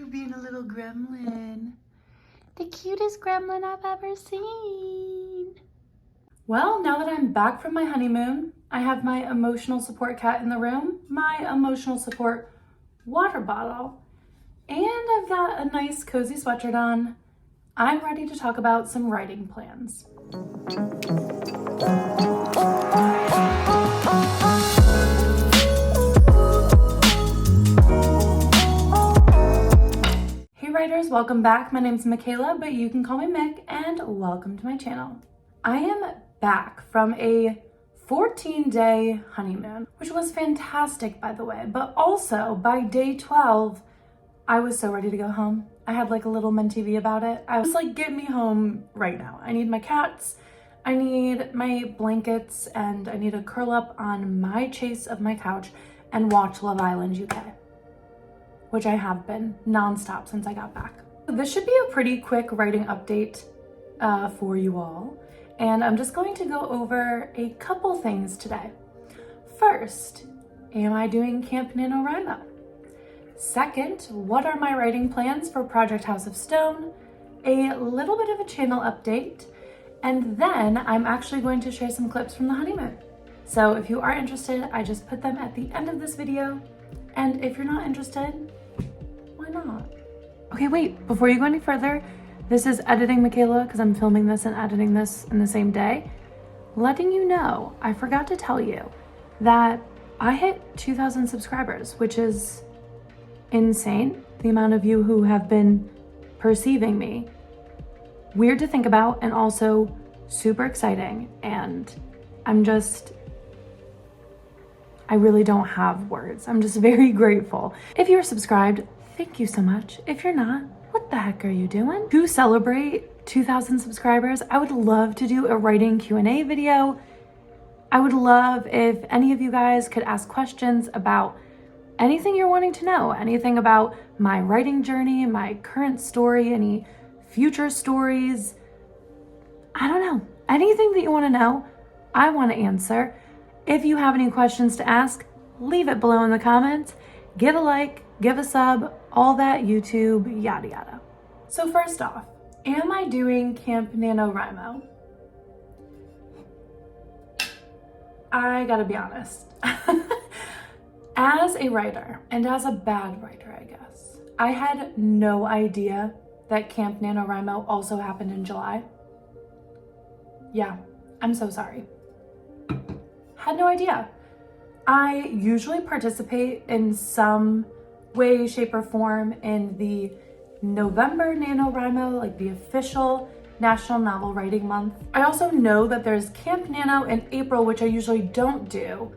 you being a little gremlin. The cutest gremlin I've ever seen. Well, now that I'm back from my honeymoon, I have my emotional support cat in the room, my emotional support water bottle, and I've got a nice cozy sweatshirt on. I'm ready to talk about some writing plans. Hey writers, welcome back. My name's Michaela, but you can call me Mick, and welcome to my channel. I am back from a 14-day honeymoon, which was fantastic, by the way, but also by day 12, I was so ready to go home. I had like a little mini-TV about it. I was like, get me home right now. I need my cats, I need my blankets, and I need to curl up on my chase of my couch and watch Love Island UK, which I have been nonstop since I got back. This should be a pretty quick writing update for you all. And I'm just going to go over a couple things today. First, am I doing Camp Nano? Second, what are my writing plans for Project House of Stone? A little bit of a channel update. And then I'm actually going to share some clips from the honeymoon. So if you are interested, I just put them at the end of this video. And if you're not interested, why not? Okay, wait, before you go any further, this is editing Michaela because I'm filming this and editing this in the same day. Letting you know, I forgot to tell you that I hit 2,000 subscribers, which is insane. The amount of you who have been perceiving me. Weird to think about and also super exciting. And I really don't have words. I'm just very grateful. If you're subscribed, thank you so much. If you're not, what the heck are you doing? To celebrate 2,000 subscribers, I would love to do a writing Q&A video. I would love if any of you guys could ask questions about anything you're wanting to know, anything about my writing journey, my current story, any future stories. I don't know, anything that you want to know, I want to answer. If you have any questions to ask, leave it below in the comments. Give a like, give a sub, all that YouTube, yada yada. So first off, am I doing Camp Nano? I gotta be honest. As a writer, and as a bad writer, I guess, I had no idea that Camp Nano also happened in July. Yeah, I'm so sorry. Had no idea. I usually participate in some way, shape, or form in the November NaNoWriMo, like the official National Novel Writing Month. I also know that there's Camp Nano in April, which I usually don't do.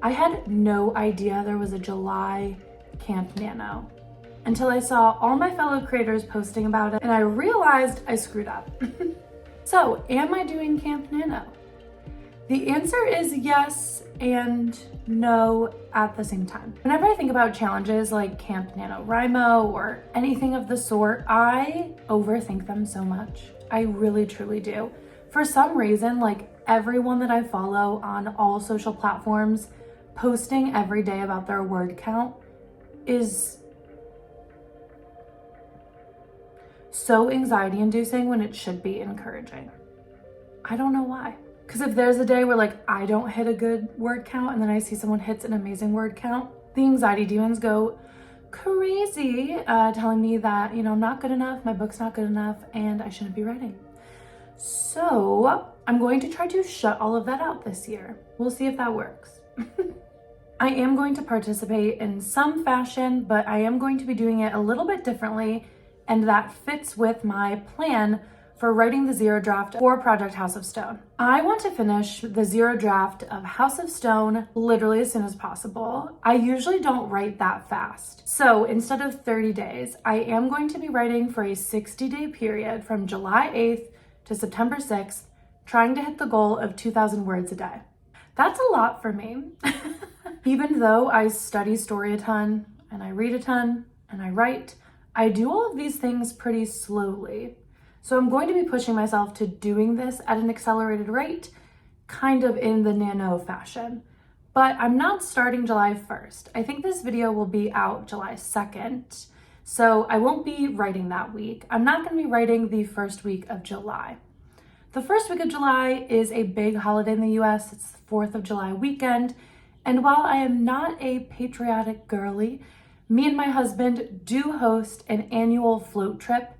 I had no idea there was a July Camp Nano until I saw all my fellow creators posting about it and I realized I screwed up. So, am I doing Camp Nano? The answer is yes and no at the same time. Whenever I think about challenges like Camp NaNoWriMo or anything of the sort, I overthink them so much. I really, truly do. For some reason, like everyone that I follow on all social platforms posting every day about their word count is so anxiety inducing when it should be encouraging. I don't know why. Because if there's a day where like I don't hit a good word count and then I see someone hits an amazing word count, the anxiety demons go crazy, telling me that, you know, I'm not good enough, my book's not good enough, and I shouldn't be writing. So I'm going to try to shut all of that out this year. We'll see if that works. I am going to participate in some fashion, but I am going to be doing it a little bit differently, and that fits with my plan for writing the zero draft for Project House of Stone. I want to finish the zero draft of House of Stone literally as soon as possible. I usually don't write that fast. So instead of 30 days, I am going to be writing for a 60-day period from July 8th to September 6th, trying to hit the goal of 2,000 words a day. That's a lot for me. Even though I study story a ton, and I read a ton, and I write, I do all of these things pretty slowly. So I'm going to be pushing myself to doing this at an accelerated rate, kind of in the nano fashion. But I'm not starting July 1st. I think this video will be out July 2nd. So I won't be writing that week. I'm not going to be writing the first week of July. The first week of July is a big holiday in the US. It's the 4th of July weekend. And while I am not a patriotic girly, me and my husband do host an annual float trip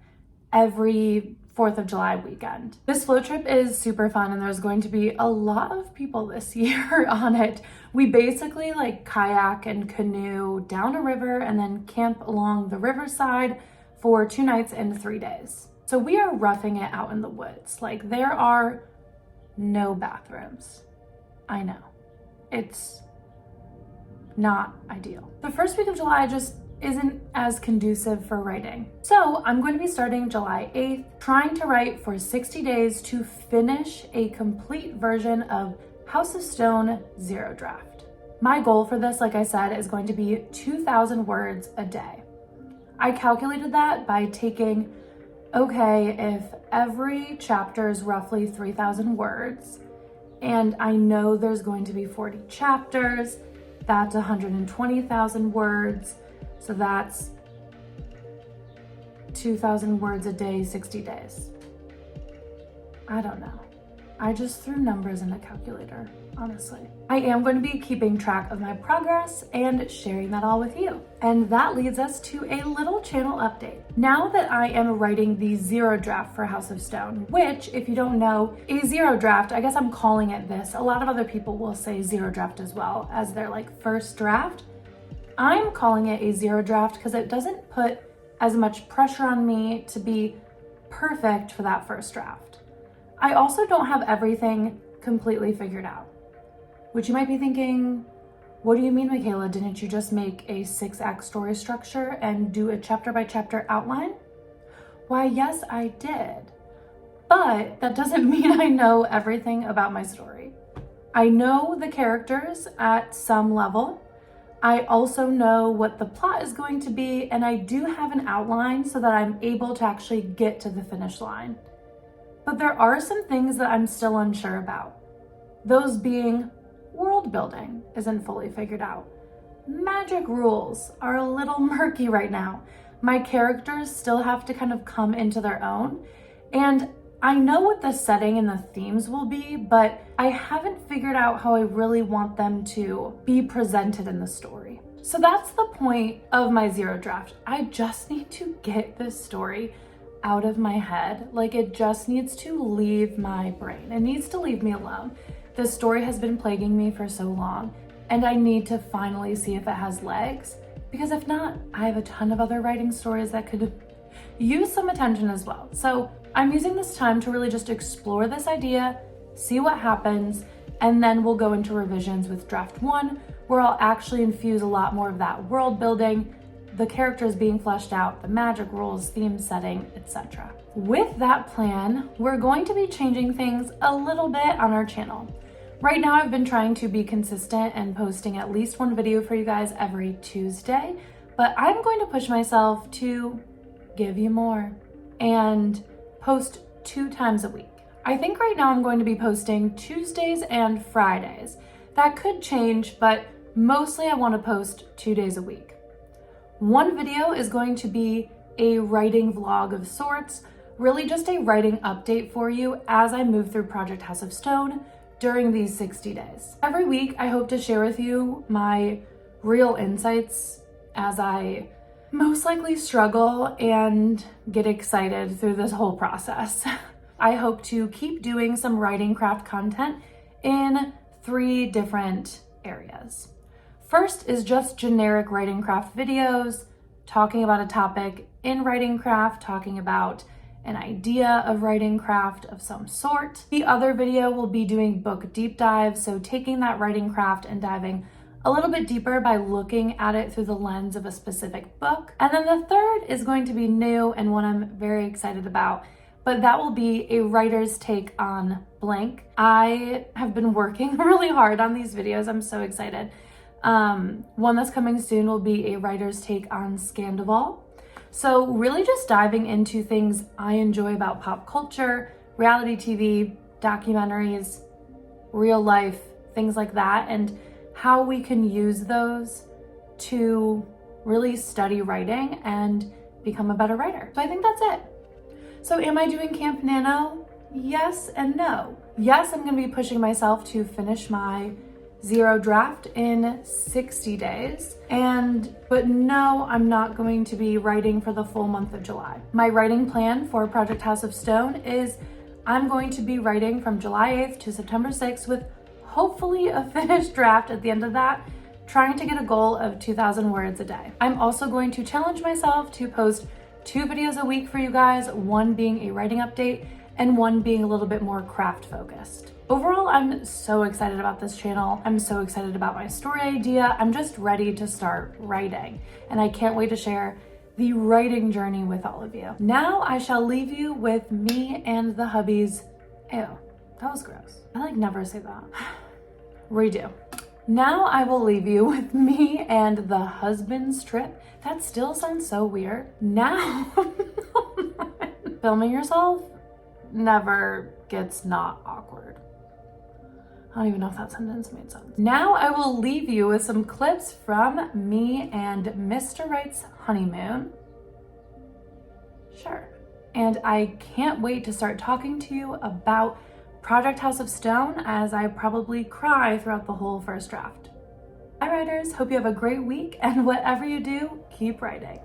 every 4th of July weekend. This float trip is super fun and there's going to be a lot of people this year on it. We basically like kayak and canoe down a river and then camp along the riverside for 2 nights and 3 days. So we are roughing it out in the woods. Like there are no bathrooms. I know. It's not ideal. The first week of July just isn't as conducive for writing. So I'm going to be starting July 8th, trying to write for 60 days to finish a complete version of House of Stone Zero Draft. My goal for this, like I said, is going to be 2,000 words a day. I calculated that by taking, okay, if every chapter is roughly 3,000 words, and I know there's going to be 40 chapters, that's 120,000 words. So that's 2,000 words a day, 60 days. I don't know. I just threw numbers in a calculator, honestly. I am going to be keeping track of my progress and sharing that all with you. And that leads us to a little channel update. Now that I am writing the zero draft for House of Stone, which, if you don't know, a zero draft, I guess I'm calling it this. A lot of other people will say zero draft as well as their like first draft. I'm calling it a zero draft because it doesn't put as much pressure on me to be perfect for that first draft. I also don't have everything completely figured out, which you might be thinking, what do you mean, Michaela? Didn't you just make a 6-act story structure and do a chapter by chapter outline? Why, yes, I did. But that doesn't mean I know everything about my story. I know the characters at some level. I also know what the plot is going to be, and I do have an outline so that I'm able to actually get to the finish line. But there are some things that I'm still unsure about. Those being world building isn't fully figured out. Magic rules are a little murky right now. My characters still have to kind of come into their own, and I know what the setting and the themes will be, but I haven't figured out how I really want them to be presented in the story. So that's the point of my zero draft. I just need to get this story out of my head. Like it just needs to leave my brain. It needs to leave me alone. This story has been plaguing me for so long, and I need to finally see if it has legs, because if not, I have a ton of other writing stories that could use some attention as well. So I'm using this time to really just explore this idea, see what happens, and then we'll go into revisions with draft 1, where I'll actually infuse a lot more of that world building, the characters being fleshed out, the magic rules, theme setting, etc. With that plan, we're going to be changing things a little bit on our channel. Right now, I've been trying to be consistent and posting at least one video for you guys every Tuesday, but I'm going to push myself to give you more and post 2 times a week. I think right now I'm going to be posting Tuesdays and Fridays. That could change, but mostly I want to post 2 days a week. One video is going to be a writing vlog of sorts, really just a writing update for you as I move through Project House of Stone during these 60 days. Every week, I hope to share with you my real insights as I most likely struggle and get excited through this whole process. I hope to keep doing some writing craft content in 3 different areas. First is just generic writing craft videos, talking about a topic in writing craft, talking about an idea of writing craft of some sort. The other video will be doing book deep dives, so taking that writing craft and diving a little bit deeper by looking at it through the lens of a specific book. And then the third is going to be new and one I'm very excited about, but that will be a writer's take on blank. I have been working really hard on these videos. I'm so excited. One that's coming soon will be a writer's take on Scandival. So really just diving into things I enjoy about pop culture, reality TV, documentaries, real life, things like that, and how we can use those to really study writing and become a better writer. So I think that's it. So am I doing Camp Nano? Yes and no. Yes, I'm gonna be pushing myself to finish my 0 draft in 60 days. But no, I'm not going to be writing for the full month of July. My writing plan for Project House of Stone is I'm going to be writing from July 8th to September 6th with hopefully a finished draft at the end of that, trying to get a goal of 2,000 words a day. I'm also going to challenge myself to post 2 videos a week for you guys, one being a writing update and one being a little bit more craft focused. Overall, I'm so excited about this channel. I'm so excited about my story idea. I'm just ready to start writing, and I can't wait to share the writing journey with all of you. Now I shall leave you with me and the hubbies. Ew, that was gross. I never say that. Redo. Now I will leave you with me and the husband's trip. That still sounds so weird. Now, filming yourself never gets not awkward. I don't even know if that sentence made sense. Now I will leave you with some clips from me and Mr. Wright's honeymoon. Sure. And I can't wait to start talking to you about Project House of Stone as I probably cry throughout the whole first draft. Bye writers, hope you have a great week, and whatever you do, keep writing.